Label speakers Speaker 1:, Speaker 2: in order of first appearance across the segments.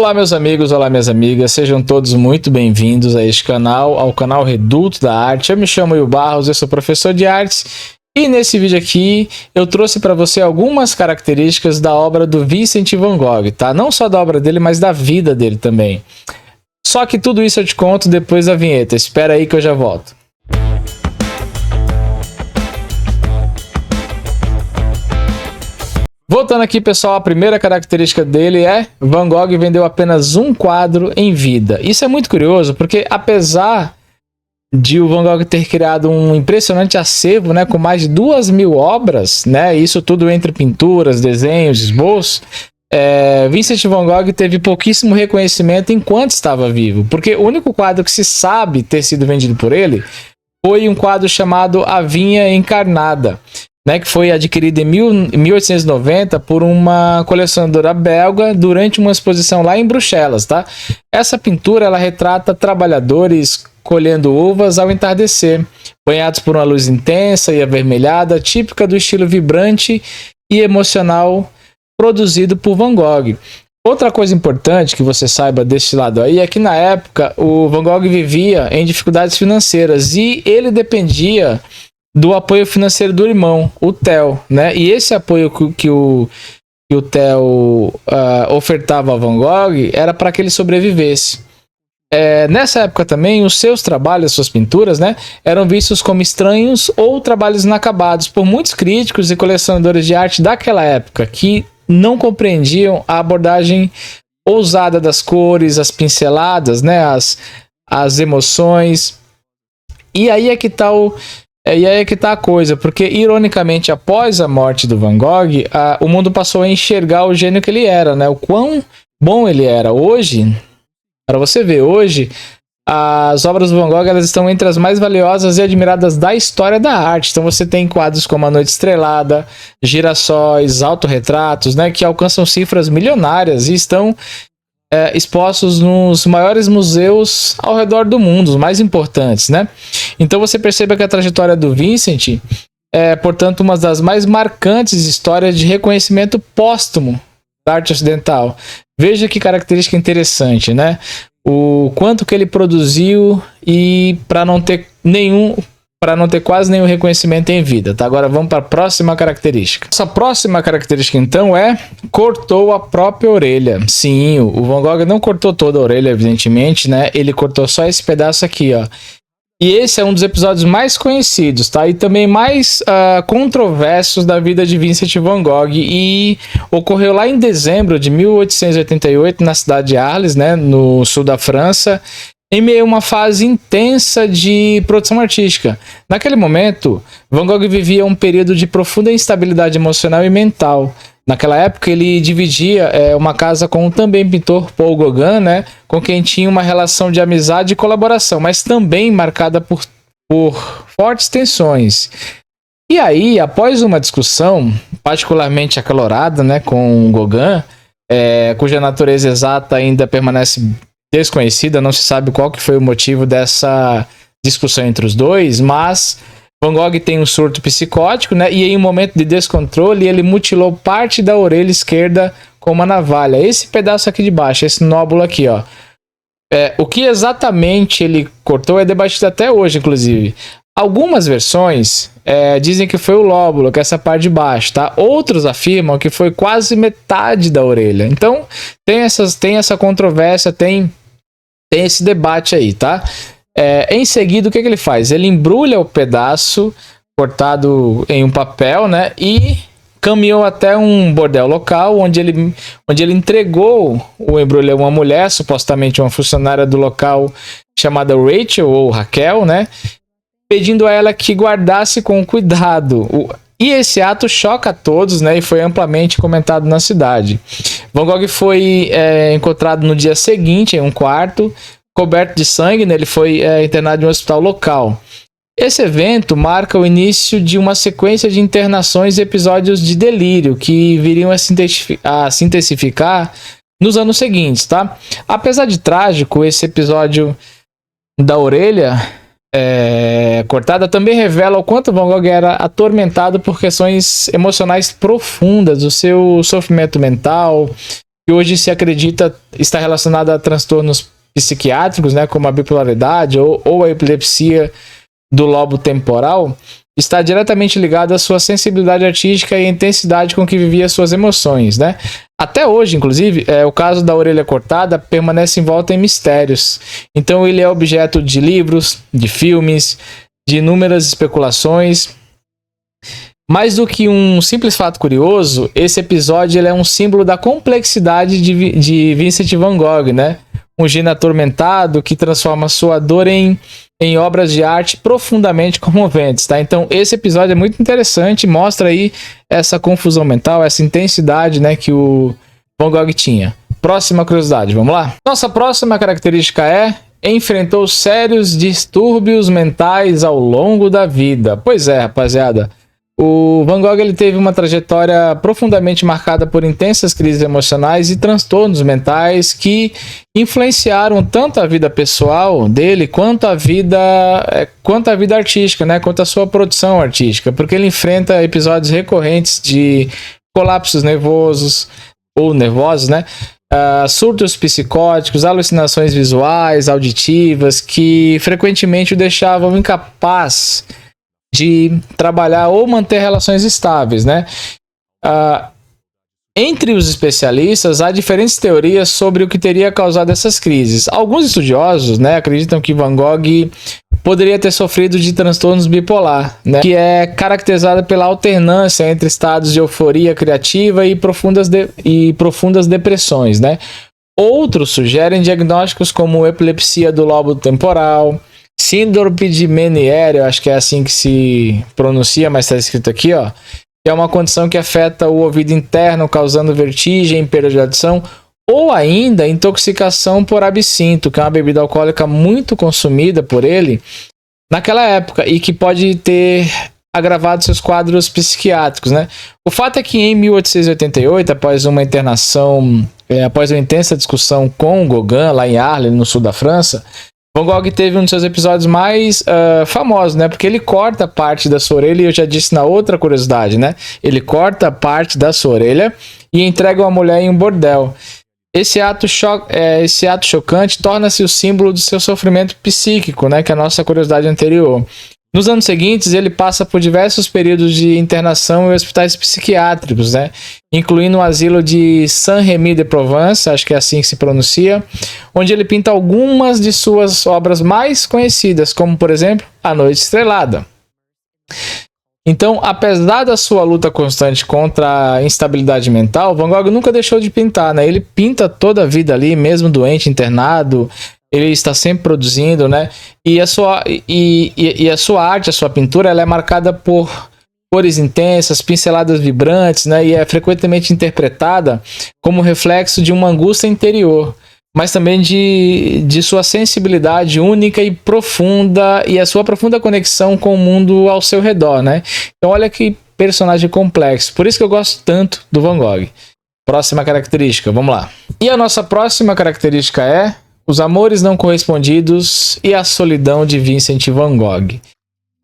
Speaker 1: Olá meus amigos, olá minhas amigas, sejam todos muito bem-vindos a este canal, ao canal Reduto da Arte. Eu me chamo Will Barros, eu sou professor de artes e nesse vídeo aqui eu trouxe para você algumas características da obra do Vincent van Gogh, tá? Não só da obra dele, mas da vida dele também. Só que tudo isso eu te conto depois da vinheta, espera aí que eu já volto. Voltando aqui, pessoal, a primeira característica dele é Van Gogh vendeu apenas um quadro em vida. Isso é muito curioso, porque apesar de o Van Gogh ter criado um impressionante acervo, né, com mais de 2.000 obras, né, isso tudo entre pinturas, desenhos, esboços, Vincent van Gogh teve pouquíssimo reconhecimento enquanto estava vivo, porque o único quadro que se sabe ter sido vendido por ele foi um quadro chamado A Vinha Encarnada, né, que foi adquirido em 1890 por uma colecionadora belga durante uma exposição lá em Bruxelas, tá? Essa pintura ela retrata trabalhadores colhendo uvas ao entardecer, banhados por uma luz intensa e avermelhada, típica do estilo vibrante e emocional produzido por Van Gogh. Outra coisa importante que você saiba desse lado aí é que na época o Van Gogh vivia em dificuldades financeiras e ele dependia do apoio financeiro do irmão, o Theo, né? E esse apoio que o Theo ofertava a Van Gogh era para que ele sobrevivesse. Nessa época também, os seus trabalhos, suas pinturas, né, eram vistos como estranhos ou trabalhos inacabados por muitos críticos e colecionadores de arte daquela época, que não compreendiam a abordagem ousada das cores, as pinceladas, né, as emoções. E aí é que tá a coisa, porque ironicamente após a morte do Van Gogh, o mundo passou a enxergar o gênio que ele era, né? O quão bom ele era. Hoje, para você ver, hoje as obras do Van Gogh elas estão entre as mais valiosas e admiradas da história da arte. Então você tem quadros como A Noite Estrelada, Girassóis, Autorretratos, né? Que alcançam cifras milionárias e estão expostos nos maiores museus ao redor do mundo, os mais importantes, né? Então você perceba que a trajetória do Vincent é, portanto, uma das mais marcantes histórias de reconhecimento póstumo da arte ocidental. Veja que característica interessante, né? O quanto que ele produziu e para não ter quase nenhum reconhecimento em vida, tá? Agora vamos para a próxima característica. Essa próxima característica, então, cortou a própria orelha. Sim, o Van Gogh não cortou toda a orelha, evidentemente, né? Ele cortou só esse pedaço aqui, ó. E esse é um dos episódios mais conhecidos, tá? E também mais controversos da vida de Vincent van Gogh. E ocorreu lá em dezembro de 1888, na cidade de Arles, né? No sul da França, em meio a uma fase intensa de produção artística. Naquele momento, Van Gogh vivia um período de profunda instabilidade emocional e mental. Naquela época, ele dividia uma casa com o também pintor Paul Gauguin, né, com quem tinha uma relação de amizade e colaboração, mas também marcada por fortes tensões. E aí, após uma discussão particularmente acalorada, né, com Gauguin, cuja natureza exata ainda permanece desconhecida, não se sabe qual que foi o motivo dessa discussão entre os dois, mas Van Gogh tem um surto psicótico, né? E em um momento de descontrole, ele mutilou parte da orelha esquerda com uma navalha. Esse pedaço aqui de baixo, esse nóbulo aqui, ó. O que exatamente ele cortou é debatido até hoje, inclusive. Algumas versões dizem que foi o lóbulo, que é essa parte de baixo, tá? Outros afirmam que foi quase metade da orelha. Então, tem essa controvérsia, tem esse debate aí, tá? Em seguida, o que ele faz? Ele embrulha o pedaço cortado em um papel, né? E caminhou até um bordel local, onde ele entregou o embrulho a uma mulher, supostamente uma funcionária do local chamada Rachel ou Raquel, né? Pedindo a ela que guardasse com cuidado. E esse ato choca a todos, né? E foi amplamente comentado na cidade. Van Gogh foi encontrado no dia seguinte em um quarto, coberto de sangue, né? Ele foi internado em um hospital local. Esse evento marca o início de uma sequência de internações e episódios de delírio que viriam a se intensificar nos anos seguintes, tá? Apesar de trágico, esse episódio da orelha cortada também revela o quanto Van Gogh era atormentado por questões emocionais profundas, o seu sofrimento mental que hoje se acredita está relacionada a transtornos psiquiátricos, né, como a bipolaridade ou a epilepsia do lobo temporal, está diretamente ligado à sua sensibilidade artística e à intensidade com que vivia suas emoções, né? Até hoje, inclusive, o caso da orelha cortada permanece envolto em mistérios. Então ele é objeto de livros, de filmes, de inúmeras especulações. Mais do que um simples fato curioso, esse episódio ele é um símbolo da complexidade de Vincent van Gogh, né? Um gênio atormentado que transforma sua dor em obras de arte profundamente comoventes, tá? Então, esse episódio é muito interessante, mostra aí essa confusão mental, essa intensidade, né, que o Van Gogh tinha. Próxima curiosidade, vamos lá? Nossa próxima característica enfrentou sérios distúrbios mentais ao longo da vida. Pois é, rapaziada. O Van Gogh ele teve uma trajetória profundamente marcada por intensas crises emocionais e transtornos mentais que influenciaram tanto a vida pessoal dele quanto a vida artística, né? Quanto a sua produção artística, porque ele enfrenta episódios recorrentes de colapsos nervosos, né? Surtos psicóticos, alucinações visuais, auditivas, que frequentemente o deixavam incapaz de trabalhar ou manter relações estáveis, né? Entre os especialistas, há diferentes teorias sobre o que teria causado essas crises. Alguns estudiosos, né, acreditam que Van Gogh poderia ter sofrido de transtornos bipolar, né, que é caracterizada pela alternância entre estados de euforia criativa e profundas depressões, né? Outros sugerem diagnósticos como epilepsia do lobo temporal, síndrome de Meniere, eu acho que é assim que se pronuncia, mas está escrito aqui, ó, que é uma condição que afeta o ouvido interno, causando vertigem, perda de audição, ou ainda intoxicação por absinto, que é uma bebida alcoólica muito consumida por ele naquela época e que pode ter agravado seus quadros psiquiátricos, né? O fato é que em 1888, após uma intensa discussão com Gauguin, lá em Arles, no sul da França, Van Gogh teve um dos seus episódios mais famosos, né? Porque ele corta parte da sua orelha, e eu já disse na outra curiosidade, né? Ele corta parte da sua orelha e entrega uma mulher em um bordel. Esse ato chocante torna-se o símbolo do seu sofrimento psíquico, né? Que é a nossa curiosidade anterior. Nos anos seguintes, ele passa por diversos períodos de internação em hospitais psiquiátricos, né? Incluindo o asilo de Saint-Rémy-de-Provence, acho que é assim que se pronuncia, onde ele pinta algumas de suas obras mais conhecidas, como, por exemplo, A Noite Estrelada. Então, apesar da sua luta constante contra a instabilidade mental, Van Gogh nunca deixou de pintar, né? Ele pinta toda a vida ali, mesmo doente, internado. Ele está sempre produzindo, né? E a sua arte, a sua pintura, ela é marcada por cores intensas, pinceladas vibrantes, né? E é frequentemente interpretada como reflexo de uma angústia interior, mas também de sua sensibilidade única e profunda e a sua profunda conexão com o mundo ao seu redor, né? Então olha que personagem complexo. Por isso que eu gosto tanto do Van Gogh. Próxima característica, vamos lá. E a nossa próxima característica é Os Amores Não Correspondidos e a Solidão de Vincent van Gogh.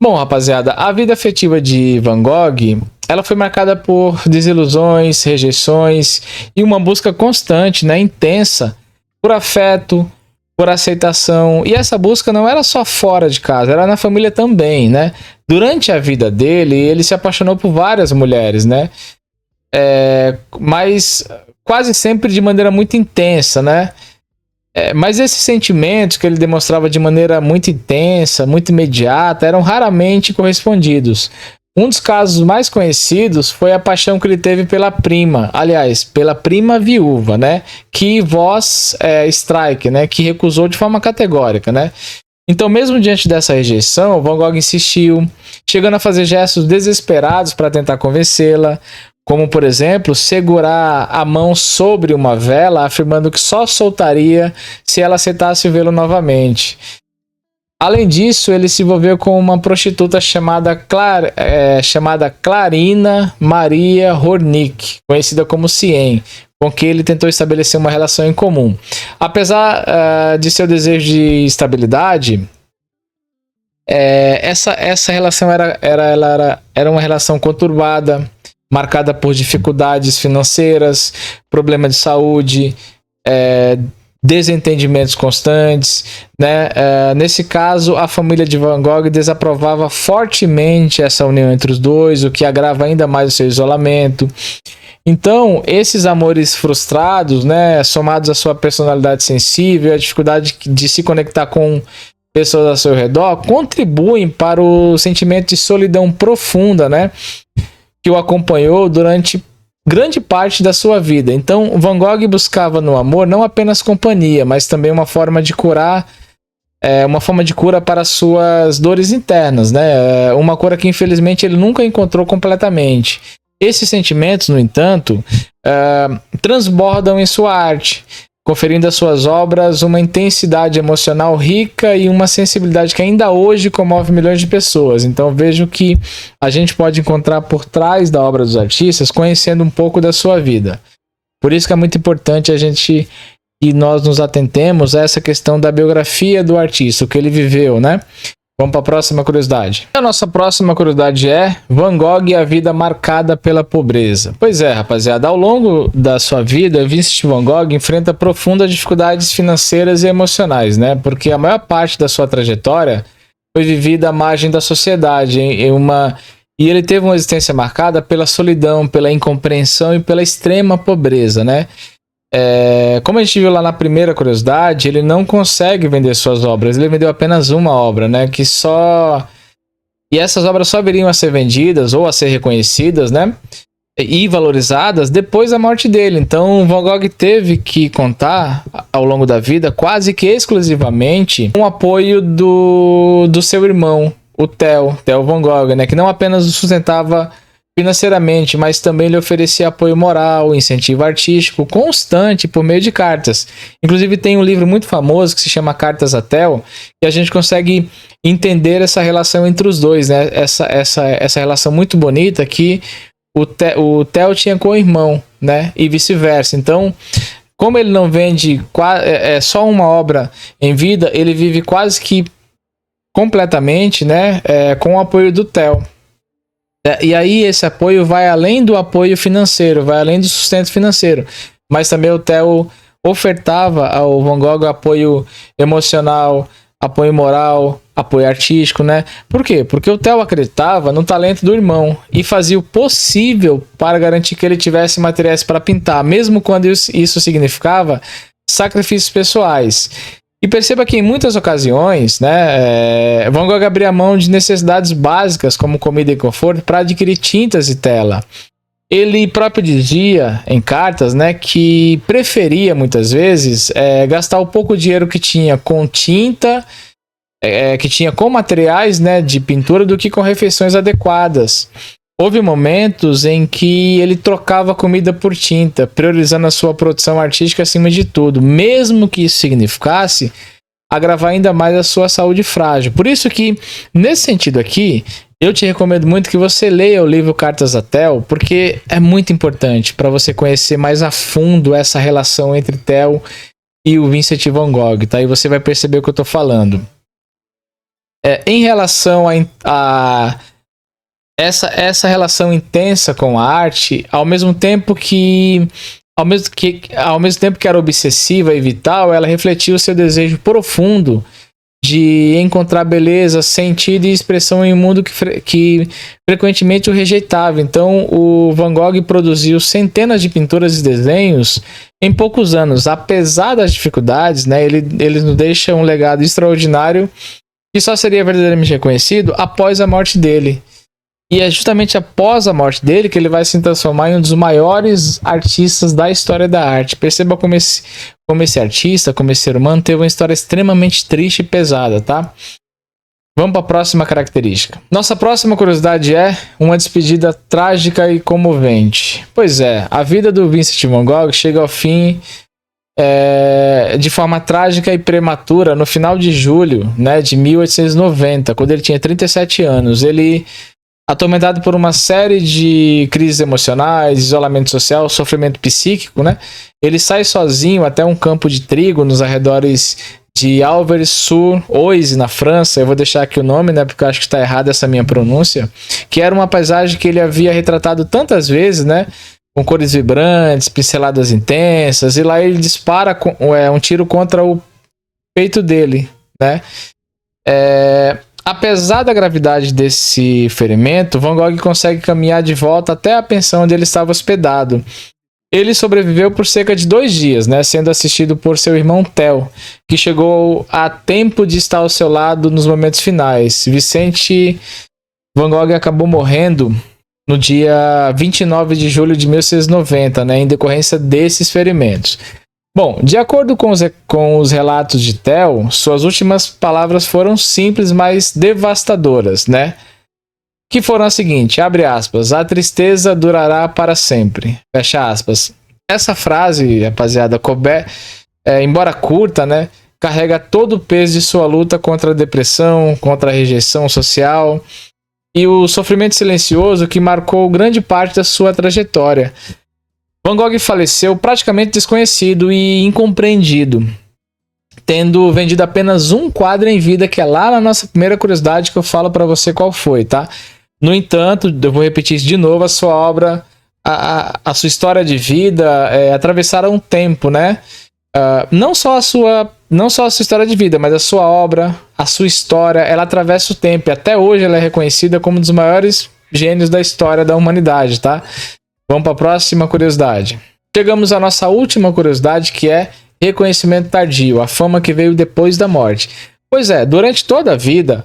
Speaker 1: Bom, rapaziada, a vida afetiva de Van Gogh, ela foi marcada por desilusões, rejeições e uma busca constante, né, intensa, por afeto, por aceitação. E essa busca não era só fora de casa, era na família também, né? Durante a vida dele, ele se apaixonou por várias mulheres, né? Mas quase sempre de maneira muito intensa, né? Mas esses sentimentos que ele demonstrava de maneira muito intensa, muito imediata, eram raramente correspondidos. Um dos casos mais conhecidos foi a paixão que ele teve pela prima, aliás, pela prima viúva, né? Que Vos Strike, né? Que recusou de forma categórica, né? Então, mesmo diante dessa rejeição, Van Gogh insistiu, chegando a fazer gestos desesperados para tentar convencê-la, como, por exemplo, segurar a mão sobre uma vela, afirmando que só soltaria se ela aceitasse vê-lo novamente. Além disso, ele se envolveu com uma prostituta chamada Clarina Maria Hornick, conhecida como Cien, com quem ele tentou estabelecer uma relação em comum. Apesar de seu desejo de estabilidade, essa relação era uma relação conturbada, marcada por dificuldades financeiras, problema de saúde, desentendimentos constantes, né? Nesse caso, a família de Van Gogh desaprovava fortemente essa união entre os dois, o que agrava ainda mais o seu isolamento. Então, esses amores frustrados, né, somados à sua personalidade sensível, a dificuldade de se conectar com pessoas ao seu redor, contribuem para o sentimento de solidão profunda, né, que o acompanhou durante grande parte da sua vida. Então, Van Gogh buscava no amor não apenas companhia, mas também uma forma de cura para suas dores internas, né? Uma cura que infelizmente ele nunca encontrou completamente. Esses sentimentos, no entanto, transbordam em sua arte, conferindo às suas obras uma intensidade emocional rica e uma sensibilidade que ainda hoje comove milhões de pessoas. Então vejo que a gente pode encontrar por trás da obra dos artistas, conhecendo um pouco da sua vida. Por isso que é muito importante que nós nos atentemos a essa questão da biografia do artista, o que ele viveu, né? Vamos para a próxima curiosidade. A nossa próxima curiosidade é Van Gogh e a vida marcada pela pobreza. Pois é, rapaziada, ao longo da sua vida, Vincent Van Gogh enfrenta profundas dificuldades financeiras e emocionais, né? Porque a maior parte da sua trajetória foi vivida à margem da sociedade, e ele teve uma existência marcada pela solidão, pela incompreensão e pela extrema pobreza, né? Como a gente viu lá na primeira curiosidade, ele não consegue vender suas obras, ele vendeu apenas uma obra, né? E essas obras só viriam a ser vendidas ou a ser reconhecidas, né? E valorizadas depois da morte dele. Então, Van Gogh teve que contar, ao longo da vida, quase que exclusivamente com o apoio do seu irmão, o Theo Van Gogh, né? Que não apenas o sustentava financeiramente, mas também lhe oferecia apoio moral, incentivo artístico constante por meio de cartas. Inclusive tem um livro muito famoso que se chama Cartas a Theo, que a gente consegue entender essa relação entre os dois, né? Essa relação muito bonita que o Theo tinha com o irmão, né? E vice-versa. Então, como ele não vende só uma obra em vida, ele vive quase que completamente, né? Com o apoio do Theo. E aí esse apoio vai além do apoio financeiro, vai além do sustento financeiro. Mas também o Theo ofertava ao Van Gogh apoio emocional, apoio moral, apoio artístico, né? Por quê? Porque o Theo acreditava no talento do irmão e fazia o possível para garantir que ele tivesse materiais para pintar, mesmo quando isso significava sacrifícios pessoais. E perceba que em muitas ocasiões, né, Van Gogh abria mão de necessidades básicas como comida e conforto para adquirir tintas e tela. Ele próprio dizia em cartas, né, que preferia muitas vezes gastar o pouco dinheiro que tinha com tinta, que tinha com materiais, né, de pintura, do que com refeições adequadas. Houve momentos em que ele trocava comida por tinta, priorizando a sua produção artística acima de tudo, mesmo que isso significasse agravar ainda mais a sua saúde frágil. Por isso que, nesse sentido aqui, eu te recomendo muito que você leia o livro Cartas a Theo, porque é muito importante para você conhecer mais a fundo essa relação entre Theo e o Vincent Van Gogh, tá? E você vai perceber o que eu estou falando. Em relação a essa relação intensa com a arte, ao mesmo tempo que era obsessiva e vital, ela refletia o seu desejo profundo de encontrar beleza, sentido e expressão em um mundo que frequentemente o rejeitava. Então, o Van Gogh produziu centenas de pinturas e desenhos em poucos anos. Apesar das dificuldades, né, ele nos deixa um legado extraordinário que só seria verdadeiramente reconhecido após a morte dele. E é justamente após a morte dele que ele vai se transformar em um dos maiores artistas da história da arte. Perceba como esse artista, como esse ser humano, teve uma história extremamente triste e pesada, tá? Vamos para a próxima característica. Nossa próxima curiosidade é uma despedida trágica e comovente. Pois é, a vida do Vincent Van Gogh chega ao fim de forma trágica e prematura no final de julho, né, de 1890, quando ele tinha 37 anos. Ele, atormentado por uma série de crises emocionais, isolamento social, sofrimento psíquico, né? Ele sai sozinho até um campo de trigo nos arredores de Alvers-sur-Oise, na França. Eu vou deixar aqui o nome, né, porque eu acho que está errada essa minha pronúncia, que era uma paisagem que ele havia retratado tantas vezes, né, com cores vibrantes, pinceladas intensas, e lá ele dispara um tiro contra o peito dele, né. Apesar da gravidade desse ferimento, Van Gogh consegue caminhar de volta até a pensão onde ele estava hospedado. Ele sobreviveu por cerca de 2 dias, né, sendo assistido por seu irmão Theo, que chegou a tempo de estar ao seu lado nos momentos finais. Vicente Van Gogh acabou morrendo no dia 29 de julho de 1690, né, em decorrência desses ferimentos. Bom, de acordo com os relatos de Theo, suas últimas palavras foram simples, mas devastadoras, né? Que foram as seguintes, abre aspas, a tristeza durará para sempre, fecha aspas. Essa frase, rapaziada, embora curta, né, carrega todo o peso de sua luta contra a depressão, contra a rejeição social e o sofrimento silencioso que marcou grande parte da sua trajetória. Van Gogh faleceu praticamente desconhecido e incompreendido, tendo vendido apenas um quadro em vida, que é lá na nossa primeira curiosidade que eu falo para você qual foi, tá? No entanto, eu vou repetir isso de novo, a sua obra, a sua história de vida atravessaram um tempo, né? Não só a sua história de vida, mas a sua obra, a sua história, ela atravessa o tempo e até hoje ela é reconhecida como um dos maiores gênios da história da humanidade, tá? Vamos para a próxima curiosidade. Chegamos à nossa última curiosidade, que é reconhecimento tardio, a fama que veio depois da morte. Pois é, durante toda a vida,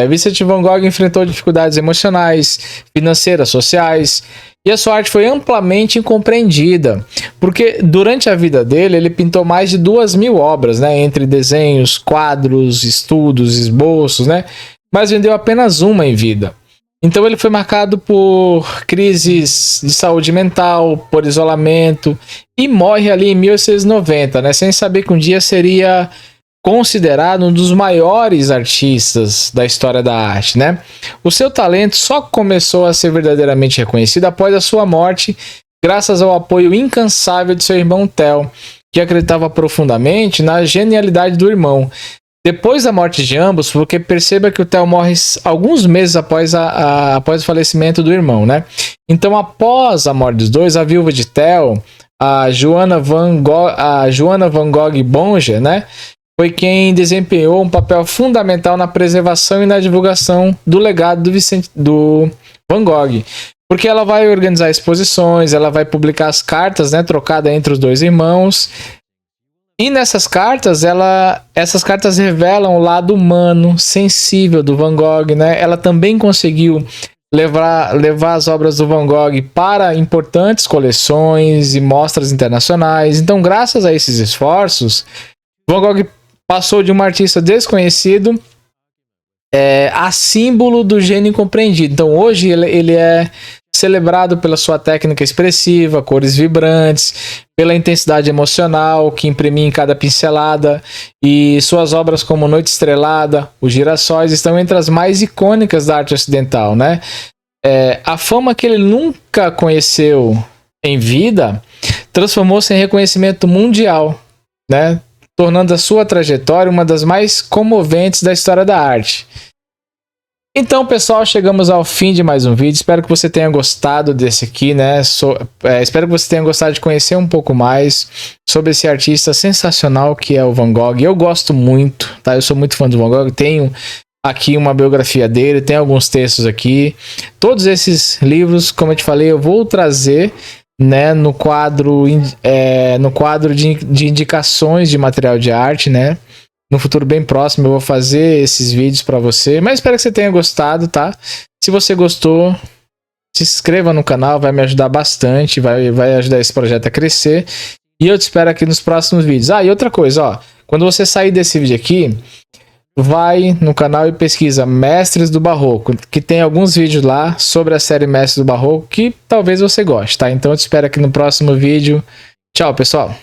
Speaker 1: Vincent Van Gogh enfrentou dificuldades emocionais, financeiras, sociais, e a sua arte foi amplamente incompreendida, porque durante a vida dele, ele pintou mais de 2.000 obras, né, entre desenhos, quadros, estudos, esboços, né, mas vendeu apenas uma em vida. Então ele foi marcado por crises de saúde mental, por isolamento, e morre ali em 1690, né, sem saber que um dia seria considerado um dos maiores artistas da história da arte, né? O seu talento só começou a ser verdadeiramente reconhecido após a sua morte, graças ao apoio incansável de seu irmão Theo, que acreditava profundamente na genialidade do irmão. Depois da morte de ambos, porque perceba que o Theo morre alguns meses após o falecimento do irmão, né? Então, após a morte dos dois, a viúva de Theo, a Joana Van Gogh Bonge, né, foi quem desempenhou um papel fundamental na preservação e na divulgação do legado do Van Gogh. Porque ela vai organizar exposições, ela vai publicar as cartas, né, trocadas entre os dois irmãos. E nessas cartas, essas cartas revelam o lado humano, sensível do Van Gogh, né? Ela também conseguiu levar as obras do Van Gogh para importantes coleções e mostras internacionais. Então, graças a esses esforços, Van Gogh passou de um artista desconhecido a símbolo do gênio incompreendido. Então, hoje ele é celebrado pela sua técnica expressiva, cores vibrantes, pela intensidade emocional que imprimia em cada pincelada, e suas obras como Noite Estrelada, Os Girassóis estão entre as mais icônicas da arte ocidental, né? A fama que ele nunca conheceu em vida transformou-se em reconhecimento mundial, né? Tornando a sua trajetória uma das mais comoventes da história da arte. Então, pessoal, chegamos ao fim de mais um vídeo. Espero que você tenha gostado desse aqui, né? Espero que você tenha gostado de conhecer um pouco mais sobre esse artista sensacional que é o Van Gogh. Eu gosto muito, tá? Eu sou muito fã do Van Gogh. Tenho aqui uma biografia dele, tem alguns textos aqui. Todos esses livros, como eu te falei, eu vou trazer, né, no quadro de indicações de material de arte, né? No futuro bem próximo eu vou fazer esses vídeos para você, mas espero que você tenha gostado, tá? Se você gostou, se inscreva no canal, vai me ajudar bastante, vai ajudar esse projeto a crescer. E eu te espero aqui nos próximos vídeos. E outra coisa, ó, quando você sair desse vídeo aqui, vai no canal e pesquisa Mestres do Barroco, que tem alguns vídeos lá sobre a série Mestres do Barroco que talvez você goste, tá? Então eu te espero aqui no próximo vídeo. Tchau, pessoal!